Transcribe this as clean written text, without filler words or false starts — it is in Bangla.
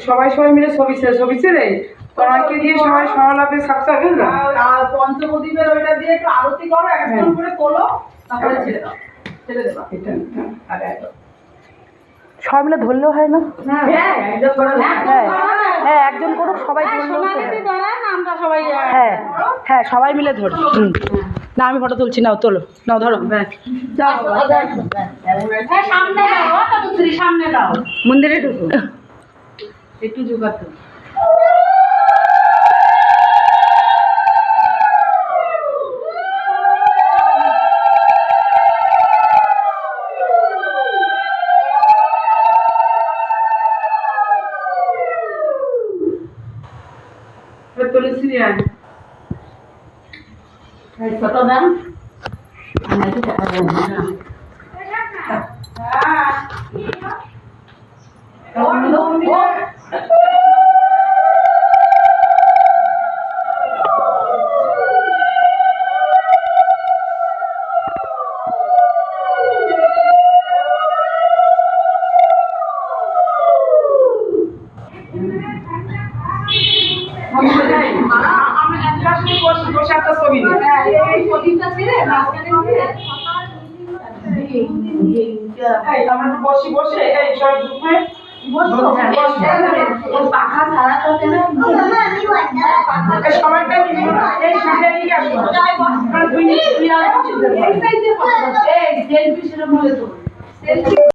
সবাই সবাই মিলে ছবি ছেড়ে তোমাকে দিয়ে সবাই সমালাপে সাকসা গেল আর পঞ্চপ্রদীপের ওইটা দিয়ে একটু আরতি করো, একজন করে তোলো, তারপরে ছেড়ে দাও, ছেড়ে দেবা। এটা আর সবাই মিলে ধরলেও হয় না? হ্যাঁ, একজন করে হ্যাঁ একজন করুক, সবাই ধরলেও তো হয়। আমরা সবাই হ্যাঁ হ্যাঁ সবাই মিলে ধরি। না আমি ফটো তুলছি, নাও তোলো, নাও ধরো। সামনে দাও, সামনে দাও, মন্দিরে ঢুকো একটু জোগাড়। তুলসী আয় ছোট দাম বসে একটা ছবি নিই। আমরা তো বসে এই সব গ্রুপে সবাইটা এই সামনে নিয়ে আসবো।